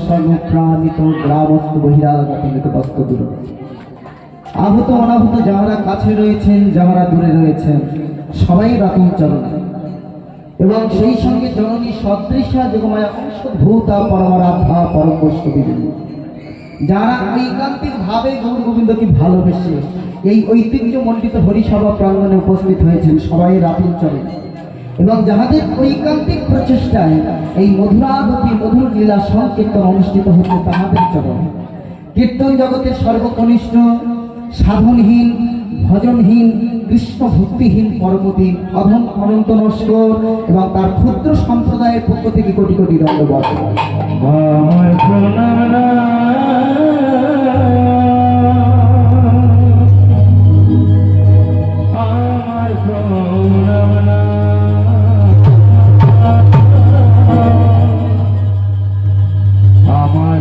সর্বপ্রাণিত গ্রামস্থ বহিরাগত নিকটস্থ দূর আহত অনাহত যাহারা কাছে রয়েছেন যাহারা দূরে রয়েছেন সবাই রাতুল চরণ এবং সেই সঙ্গে জননী সদৃশা যোগমায়া অংশভূতা পরমারাধ্যা পরম বৈষ্ণবী যারা ঐকান্তিক ভাবে গৌর গোবিন্দকে ভালোবেসে এই ঐতিহ্যমণ্ডিত হরিসভা প্রাঙ্গণে উপস্থিত হয়েছেন সবাই রাতুল চরণ এবং যাহাদের ঐকান্তিক প্রচেষ্টায় এই মধুরাগতি মধুর লীলা সংকীর্তন অনুষ্ঠিত হচ্ছে তাহাদের চরণ কীর্তন জগতের সর্বকনিষ্ঠ সাধনহীন ভজনহীন কৃষ্ণ ভক্তিহীন পরমতি অধম অনন্ত নস্কর এবং তার ক্ষুদ্র সম্প্রদায়ের পক্ষ থেকে কোটি কোটি দণ্ডবত আমার প্রণাম আমার প্রণাম আমার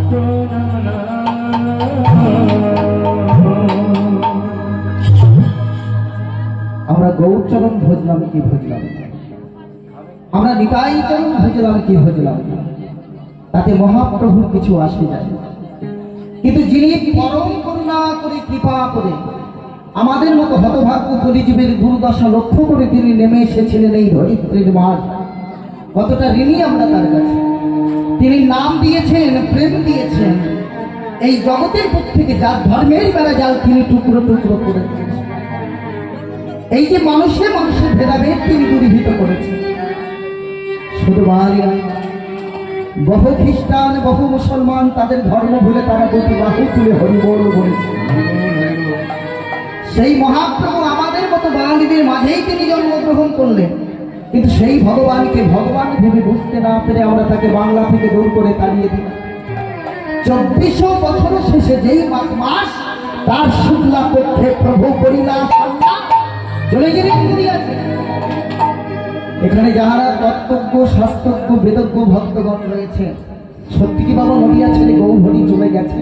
আমরা গৌরচরণ ভজলাম কি ভজলাম আমরা নিতাই চরণ ভজলাম কি ভজলাম তাতে মহাপ্রভুর কিছু আসে যায় কিন্তু যিনি পরম করুণা করে কৃপা করে আমাদের মতো হতভাগ্য কলিজীবের গুরুদশা লক্ষ্য করে তিনি নেমে এসেছিলেন এই ধরিত্রীর মাঝ কতটা ঋণী আমরা তার কাছে তিনি নাম দিয়েছেন প্রেম দিয়েছেন এই জগতের বুক থেকে যার ধর্মের বেড়া জাল তিনি টুকরো টুকরো করে দিয়েছেন এই যে মানুষে মানুষের ভেদাভেদ তিনি দূরীভূত করেছেন শুধু বাঙালি নয় বহু খ্রিস্টান বহু মুসলমান তাদের ধর্ম ভুলে তারা দুটি বাহু তুলে হরিবোল বলেছে সেই মহাপ্রভু আমাদের মতো বাঙালিদের মাঝেই তিনি জন্মগ্রহণ করলেন কিন্তু সেই ভগবানকে ভগবান ভেবে বুঝতে না পেরে আমরা তাকে বাংলা থেকে দূর করে তাড়িয়ে দিই 2400 বছর শেষে যেই মাস তার শুক্লা পক্ষে প্রভু করিলা চলে গেলেন দুনিয়াতে এখানে যাহারা তত্ত্বজ্ঞ শাস্ত্রজ্ঞ বেদজ্ঞ ভক্তগণ রয়েছে সত্যি কি বাবা নদিয়া ছেড়ে গৌরহরি চলে গেছে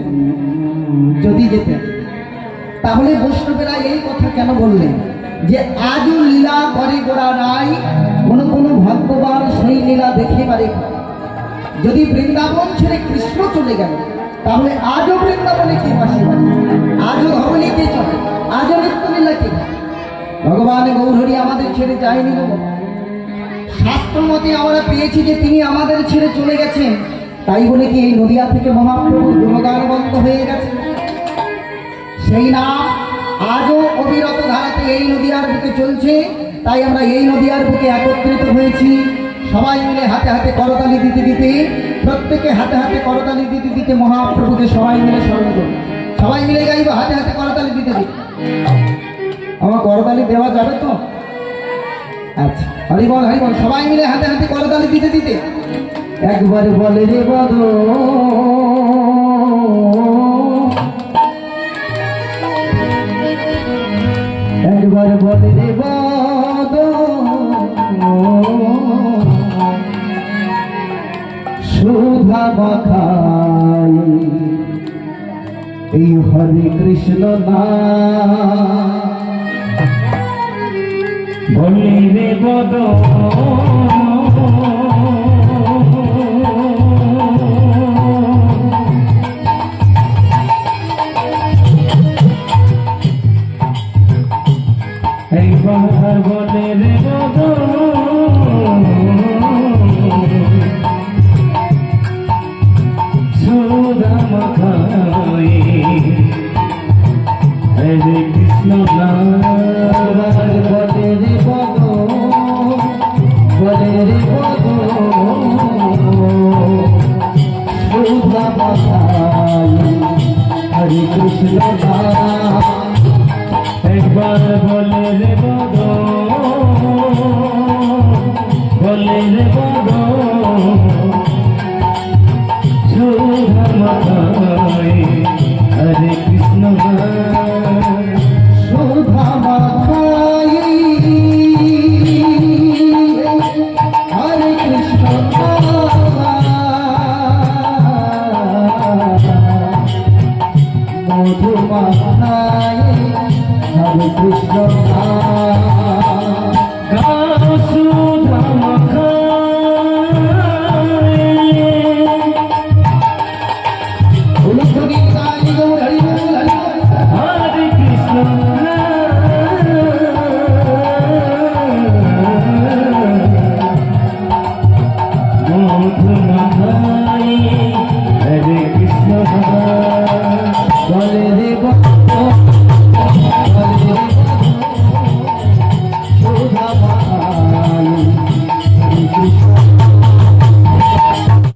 যদি যেতেন তাহলে বৈষ্ণবেরা এই কথা কেন বললেন যে আজও লীলা করে গোড়া নাই কোন কোন ভগবান সেই লীলা দেখে পারে যদি বৃন্দাবন ছেড়ে কৃষ্ণ চলে গেল তাহলে আজও বৃন্দাবনে কে বাসে আজও ধরনে কে চলে আজও নিত্যলীলা কে ভগবান গৌরহরি আমাদের ছেড়ে যায়নি শাস্ত্র মতে আমরা পেয়েছি যে তিনি আমাদের ছেড়ে চলে গেছেন তাই বলে কি এই নদিয়া থেকে মহাপ্রভুর গুণগান বন্ধ হয়ে গেছে সেই নাম আজও অবিরত ধারাতে এই নদিয়ার বুকে চলছে তাই আমরা এই নদিয়ার বুকে একত্রিত হয়েছি সবাই মিলে হাতে হাতে করতালি দিতে দিতে প্রত্যেকে হাতে হাতে করতালি দিতে দিতে মহাপ্রভুকে সবাই মিলে স্মরণ করি সবাই মিলে গাইব হাতে হাতে করতালি দিতে দিতে আমার করতালি দেওয়া যাবে তো আচ্ছা হরিবল হরিবল সবাই মিলে হাতে হাতে করতালি দিতে দিতে একবার বলে রে বদ একবার বলে রে বদ সুধা মাখাই এই হরে কৃষ্ণ নাম বলে রে বদ এইবার বলে রে বদ সুধা মাখাই হরে কৃষ্ণ নাম বলে রে বদ বলে রে বদ সুধা মাখাই হরে কৃষ্ণ নাম একবার বলে রে বদ বলে রে বদ সুধা মাখাই হরে কৃষ্ণ সুধা মাখাই হরে কৃষ্ণ মধু মাখাই হরে কৃষ্ণ সুধা মাখাই বলে রে বদন